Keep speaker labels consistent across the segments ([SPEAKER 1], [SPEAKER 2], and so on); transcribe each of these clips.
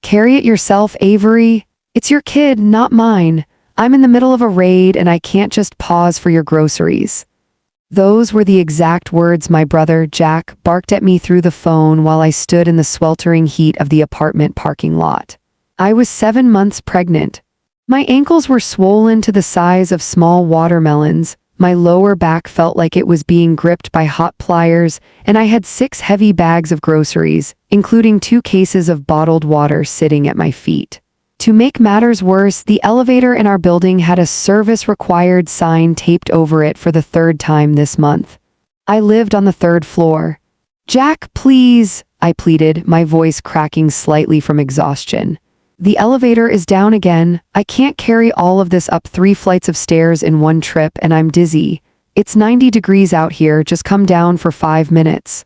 [SPEAKER 1] Carry it yourself, Avery. It's your kid, not mine. I'm in the middle of a raid and I can't just pause for your groceries." Those were the exact words my brother, Jack, barked at me through the phone while I stood in the sweltering heat of the apartment parking lot. I was 7 months pregnant. My ankles were swollen to the size of small watermelons, my lower back felt like it was being gripped by hot pliers, and I had 6 heavy bags of groceries, including 2 cases of bottled water sitting at my feet. To make matters worse, the elevator in our building had a service-required sign taped over it for the 3rd time this month. I lived on the 3rd floor. "Jack, please," I pleaded, my voice cracking slightly from exhaustion. "The elevator is down again. I can't carry all of this up 3 flights of stairs in one trip and I'm dizzy. It's 90 degrees out here, just come down for 5 minutes."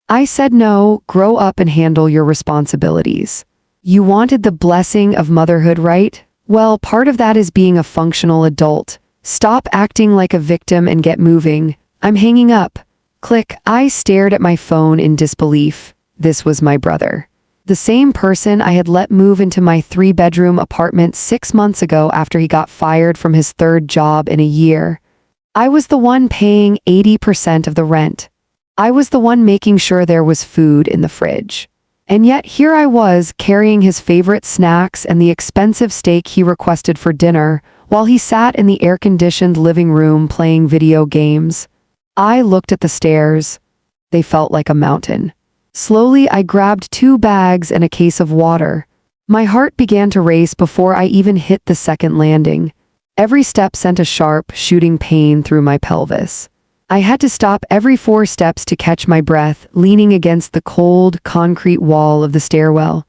[SPEAKER 1] I said no, grow up and handle your responsibilities. You wanted the blessing of motherhood, right? Well, part of that is being a functional adult. Stop acting like a victim and get moving. I'm hanging up. Click. I stared at my phone in disbelief. This was my brother. The same person I had let move into my 3-bedroom apartment 6 months ago after he got fired from his 3rd job in a year. I was the one paying 80% of the rent. I was the one making sure there was food in the fridge. And yet here I was, carrying his favorite snacks and the expensive steak he requested for dinner, while he sat in the air-conditioned living room playing video games. I looked at the stairs. They felt like a mountain. Slowly, I grabbed 2 bags and a case of water. My heart began to race before I even hit the 2nd landing. Every step sent a sharp, shooting pain through my pelvis. I had to stop every 4 steps to catch my breath, leaning against the cold, concrete wall of the stairwell.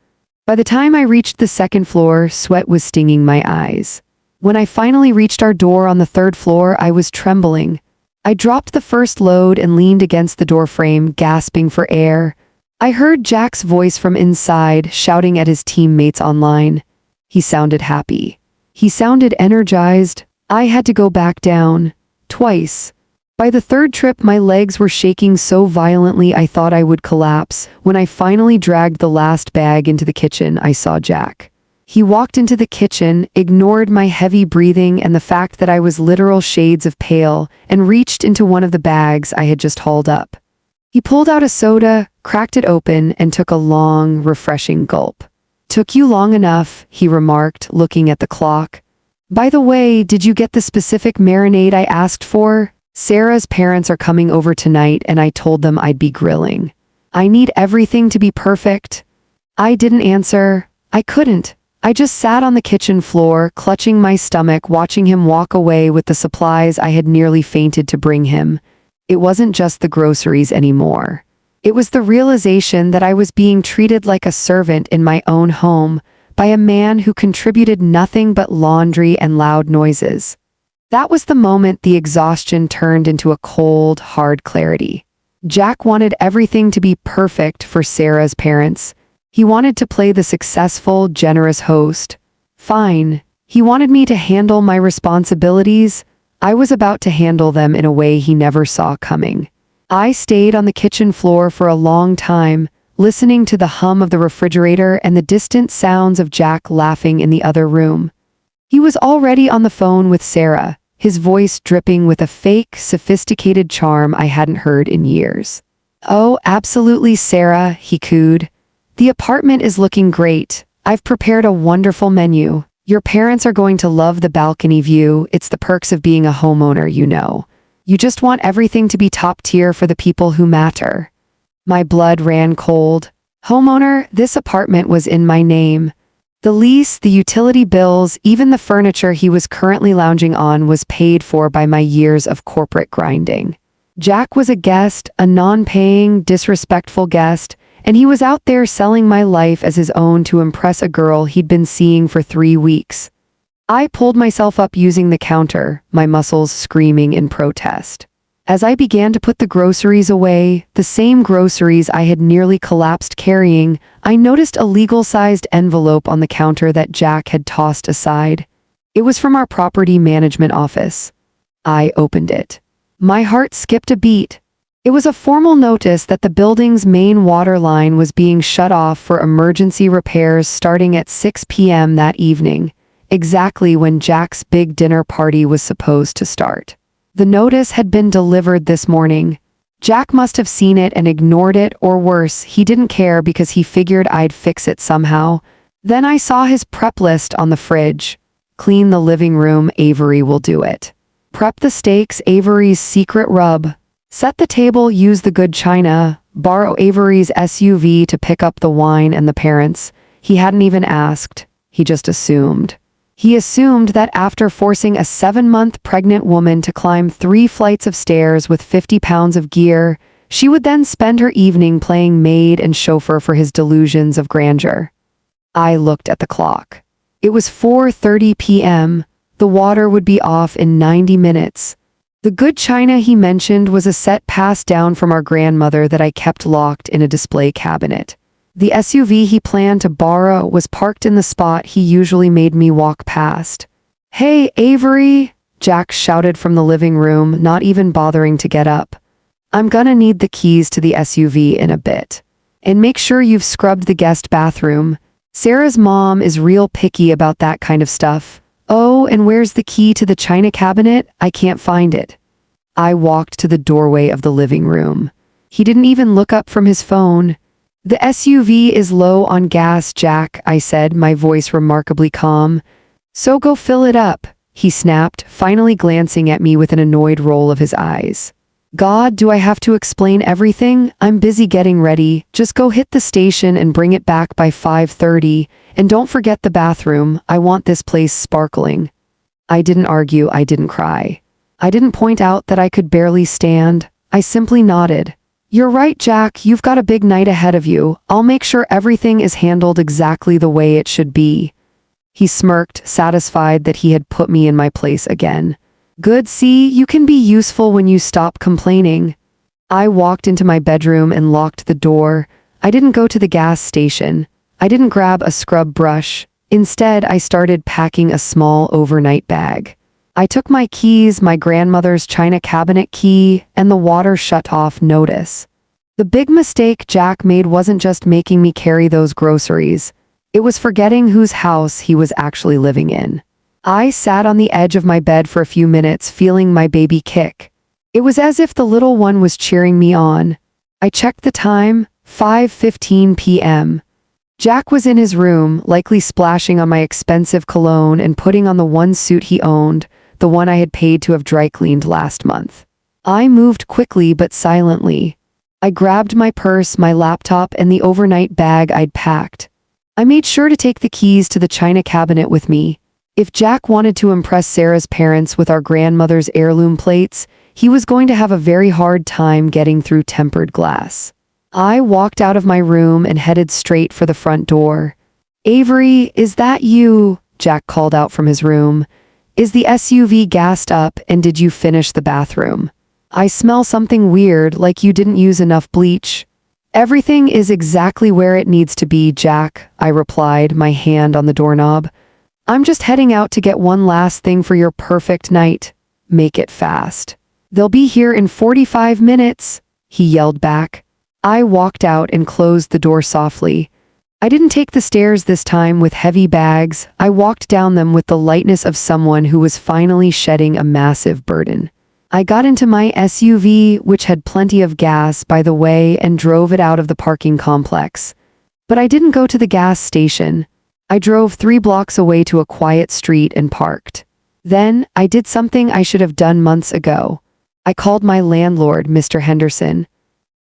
[SPEAKER 1] By the time I reached the 2nd floor, sweat was stinging my eyes. When I finally reached our door on the 3rd floor, I was trembling. I dropped the first load and leaned against the doorframe, gasping for air. I heard Jack's voice from inside, shouting at his teammates online. He sounded happy. He sounded energized. I had to go back down. Twice. By the 3rd trip, my legs were shaking so violently I thought I would collapse. When I finally dragged the last bag into the kitchen, I saw Jack. He walked into the kitchen, ignored my heavy breathing and the fact that I was literal shades of pale, and reached into one of the bags I had just hauled up. He pulled out a soda, cracked it open, and took a long, refreshing gulp. "Took you long enough," he remarked, looking at the clock. "By the way, did you get the specific marinade I asked for? Sarah's parents are coming over tonight and I told them I'd be grilling. I need everything to be perfect." I didn't answer. I couldn't. I just sat on the kitchen floor, clutching my stomach, watching him walk away with the supplies I had nearly fainted to bring him. It wasn't just the groceries anymore. It was the realization that I was being treated like a servant in my own home by a man who contributed nothing but laundry and loud noises. That was the moment the exhaustion turned into a cold, hard clarity. Jack wanted everything to be perfect for Sarah's parents. He wanted to play the successful, generous host. Fine. He wanted me to handle my responsibilities. I was about to handle them in a way he never saw coming. I stayed on the kitchen floor for a long time, listening to the hum of the refrigerator and the distant sounds of Jack laughing in the other room. He was already on the phone with Sarah, his voice dripping with a fake, sophisticated charm I hadn't heard in years. "Oh, absolutely, Sarah," he cooed. "The apartment is looking great. I've prepared a wonderful menu. Your parents are going to love the balcony view. It's the perks of being a homeowner, you know. You just want everything to be top tier for the people who matter." My blood ran cold. Homeowner, this apartment was in my name. The lease, the utility bills, even the furniture he was currently lounging on was paid for by my years of corporate grinding. Jack was a guest, a non-paying, disrespectful guest, and he was out there selling my life as his own to impress a girl he'd been seeing for 3 weeks. I pulled myself up using the counter, my muscles screaming in protest. As I began to put the groceries away, the same groceries I had nearly collapsed carrying, I noticed a legal-sized envelope on the counter that Jack had tossed aside. It was from our property management office. I opened it. My heart skipped a beat. It was a formal notice that the building's main water line was being shut off for emergency repairs starting at 6 p.m. that evening, exactly when Jack's big dinner party was supposed to start. The notice had been delivered this morning. Jack must have seen it and ignored it, or worse, he didn't care because he figured I'd fix it somehow. Then I saw his prep list on the fridge. Clean the living room, Avery will do it. Prep the steaks, Avery's secret rub. Set the table, use the good china. Borrow Avery's SUV to pick up the wine and the parents. He hadn't even asked. He just assumed. He assumed that after forcing a 7-month pregnant woman to climb 3 flights of stairs with 50 pounds of gear, she would then spend her evening playing maid and chauffeur for his delusions of grandeur. I looked at the clock. It was 4:30 p.m. The water would be off in 90 minutes. The good china he mentioned was a set passed down from our grandmother that I kept locked in a display cabinet. The SUV he planned to borrow was parked in the spot he usually made me walk past. "Hey, Avery!" Jack shouted from the living room, not even bothering to get up. "I'm gonna need the keys to the SUV in a bit. And make sure you've scrubbed the guest bathroom. Sarah's mom is real picky about that kind of stuff. Oh, and where's the key to the china cabinet? I can't find it." I walked to the doorway of the living room. He didn't even look up from his phone. "The SUV is low on gas, Jack," I said, my voice remarkably calm. "So go fill it up," he snapped, finally glancing at me with an annoyed roll of his eyes. "God, do I have to explain everything? I'm busy getting ready. Just go hit the station and bring it back by 5:30. And don't forget the bathroom. I want this place sparkling." I didn't argue, I didn't cry. I didn't point out that I could barely stand. I simply nodded. "You're right, Jack, you've got a big night ahead of you. I'll make sure everything is handled exactly the way it should be." He smirked, satisfied that he had put me in my place again. "Good, see, you can be useful when you stop complaining." I walked into my bedroom and locked the door. I didn't go to the gas station. I didn't grab a scrub brush. Instead, I started packing a small overnight bag. I took my keys, my grandmother's china cabinet key, and the water shut-off notice. The big mistake Jack made wasn't just making me carry those groceries. It was forgetting whose house he was actually living in. I sat on the edge of my bed for a few minutes, feeling my baby kick. It was as if the little one was cheering me on. I checked the time, 5:15 p.m. Jack was in his room, likely splashing on my expensive cologne and putting on the one suit he owned, the one I had paid to have dry cleaned last month. I moved quickly but silently. I grabbed my purse, my laptop, and the overnight bag I'd packed. I made sure to take the keys to the china cabinet with me. If Jack wanted to impress Sarah's parents with our grandmother's heirloom plates, he was going to have a very hard time getting through tempered glass. I walked out of my room and headed straight for the front door. "Avery, is that you?" Jack called out from his room. "Is the SUV gassed up, and did you finish the bathroom? I smell something weird, like you didn't use enough bleach." "Everything is exactly where it needs to be, Jack," I replied, my hand on the doorknob. "I'm just heading out to get one last thing for your perfect night. Make it fast." "They'll be here in 45 minutes, he yelled back. I walked out and closed the door softly. I didn't take the stairs this time with heavy bags. I walked down them with the lightness of someone who was finally shedding a massive burden. I got into my SUV, which had plenty of gas, by the way, and drove it out of the parking complex. But I didn't go to the gas station. I drove 3 blocks away to a quiet street and parked. Then, I did something I should have done months ago. I called my landlord, Mr. Henderson.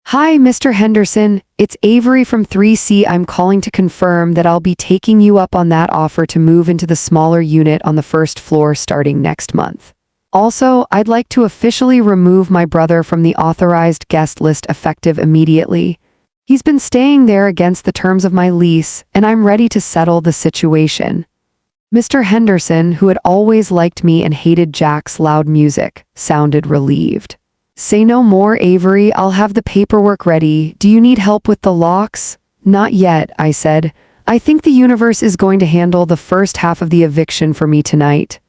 [SPEAKER 1] "Hi, Mr. Henderson, it's Avery from 3C. I'm calling to confirm that I'll be taking you up on that offer to move into the smaller unit on the first floor starting next month. Also, I'd like to officially remove my brother from the authorized guest list effective immediately. He's been staying there against the terms of my lease, and I'm ready to settle the situation." Mr. Henderson, who had always liked me and hated Jack's loud music, sounded relieved. "Say no more, Avery. I'll have the paperwork ready. Do you need help with the locks?" "Not yet," I said. "I think the universe is going to handle the first half of the eviction for me tonight."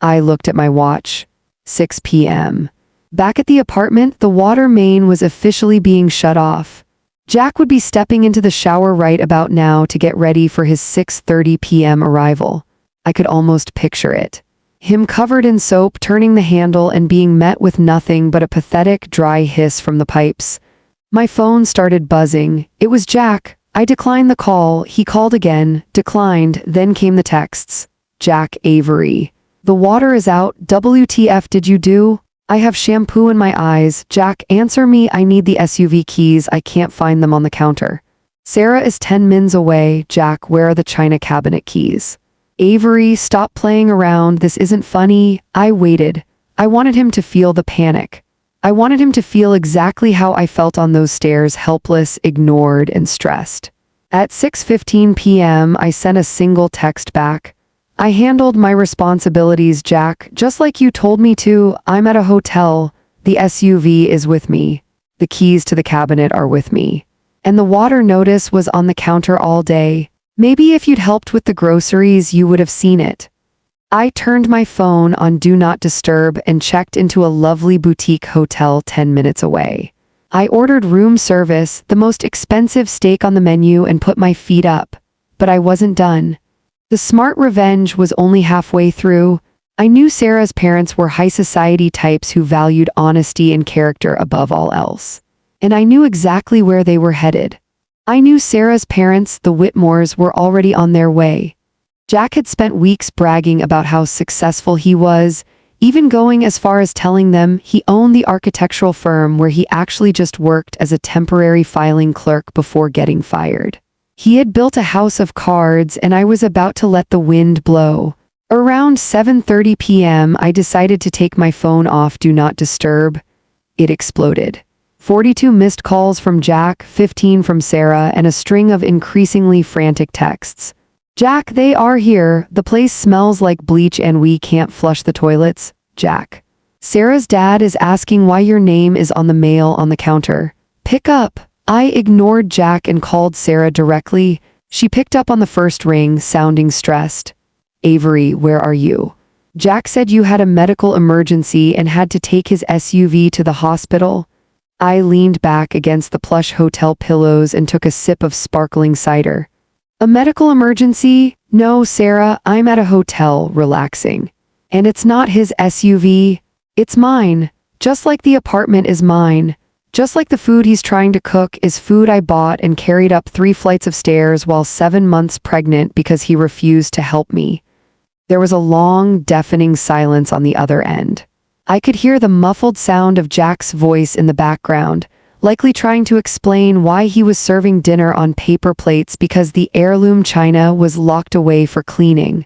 [SPEAKER 1] I looked at my watch. 6 p.m. Back at the apartment, the water main was officially being shut off. Jack would be stepping into the shower right about now to get ready for his 6:30 p.m. arrival. I could almost picture it. Him covered in soap, turning the handle and being met with nothing but a pathetic, dry hiss from the pipes. My phone started buzzing. It was Jack. I declined the call. He called again, declined, then came the texts. Jack Avery. The water is out. WTF did you do? I have shampoo in my eyes. Jack, answer me. I need the SUV keys. I can't find them on the counter. Sarah is 10 mins away. Jack, where are the china cabinet keys? Avery, stop playing around. This isn't funny. I waited. I wanted him to feel the panic. I wanted him to feel exactly how I felt on those stairs, helpless, ignored, and stressed. At 6:15 p.m., I sent a single text back. I handled my responsibilities, Jack, just like you told me to. I'm at a hotel. The SUV is with me. The keys to the cabinet are with me. And the water notice was on the counter all day. Maybe if you'd helped with the groceries, you would have seen it. I turned my phone on Do Not Disturb and checked into a lovely boutique hotel 10 minutes away. I ordered room service, the most expensive steak on the menu, and put my feet up. But I wasn't done. The smart revenge was only halfway through. I knew Sarah's parents were high society types who valued honesty and character above all else. And I knew exactly where they were headed. I knew Sarah's parents, the Whitmores, were already on their way. Jack had spent weeks bragging about how successful he was, even going as far as telling them he owned the architectural firm where he actually just worked as a temporary filing clerk before getting fired. He had built a house of cards, and I was about to let the wind blow. Around 7:30 p.m., I decided to take my phone off Do Not Disturb. It exploded. 42 missed calls from Jack, 15 from Sarah, and a string of increasingly frantic texts. Jack, they are here. The place smells like bleach and we can't flush the toilets. Jack. Sarah's dad is asking why your name is on the mail on the counter. Pick up. I ignored Jack and called Sarah directly. She picked up on the first ring, sounding stressed. Avery, where are you? Jack said you had a medical emergency and had to take his SUV to the hospital. I leaned back against the plush hotel pillows and took a sip of sparkling cider. A medical emergency? No, Sarah, I'm at a hotel, relaxing. And it's not his SUV. It's mine. Just like the apartment is mine. Just like the food he's trying to cook is food I bought and carried up 3 flights of stairs while 7 months pregnant because he refused to help me. There was a long, deafening silence on the other end. I could hear the muffled sound of Jack's voice in the background, likely trying to explain why he was serving dinner on paper plates because the heirloom china was locked away for cleaning.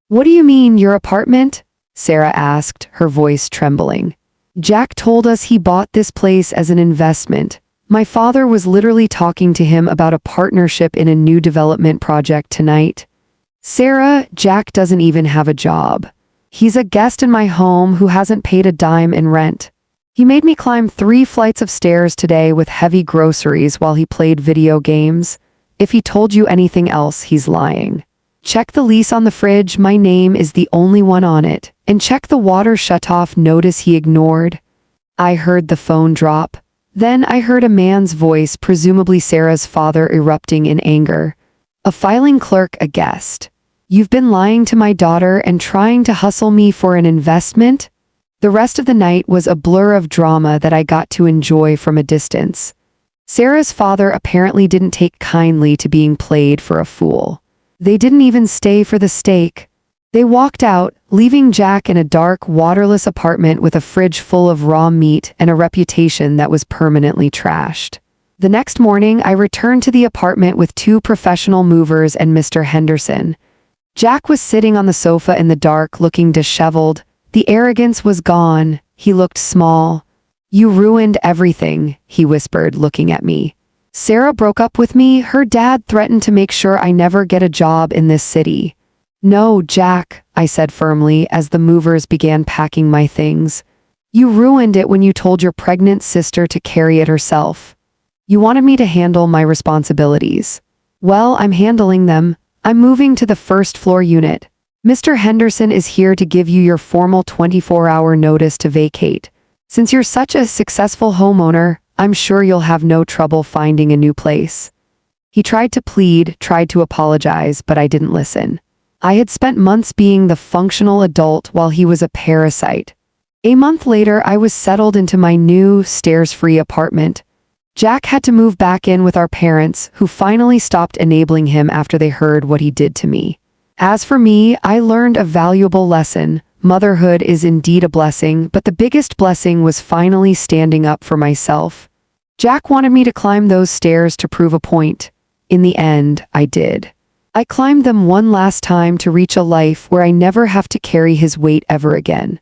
[SPEAKER 1] What do you mean, your apartment? Sarah asked, her voice trembling. Jack told us he bought this place as an investment. My father was literally talking to him about a partnership in a new development project tonight. Sarah, Jack doesn't even have a job. He's a guest in my home who hasn't paid a dime in rent. He made me climb 3 flights of stairs today with heavy groceries while he played video games. If he told you anything else, he's lying. Check the lease on the fridge, my name is the only one on it. And check the water shutoff notice he ignored. I heard the phone drop. Then I heard a man's voice, presumably Sarah's father, erupting in anger. A filing clerk, a guest. You've been lying to my daughter and trying to hustle me for an investment? The rest of the night was a blur of drama that I got to enjoy from a distance. Sarah's father apparently didn't take kindly to being played for a fool. They didn't even stay for the steak. They walked out, leaving Jack in a dark, waterless apartment with a fridge full of raw meat and a reputation that was permanently trashed. The next morning, I returned to the apartment with 2 professional movers and Mr. Henderson. Jack was sitting on the sofa in the dark, looking disheveled. The arrogance was gone. He looked small. You ruined everything, he whispered, looking at me. Sarah broke up with me. Her dad threatened to make sure I never get a job in this city. No, Jack, I said firmly as the movers began packing my things. You ruined it when you told your pregnant sister to carry it herself. You wanted me to handle my responsibilities. Well, I'm handling them. I'm moving to the first floor unit. Mr. Henderson is here to give you your formal 24-hour notice to vacate. Since you're such a successful homeowner, I'm sure you'll have no trouble finding a new place. He tried to plead, tried to apologize, but I didn't listen. I had spent months being the functional adult while he was a parasite. A month later, I was settled into my new, stairs-free apartment. Jack had to move back in with our parents, who finally stopped enabling him after they heard what he did to me. As for me, I learned a valuable lesson. Motherhood is indeed a blessing, but the biggest blessing was finally standing up for myself. Jack wanted me to climb those stairs to prove a point. In the end, I did. I climbed them one last time to reach a life where I never have to carry his weight ever again.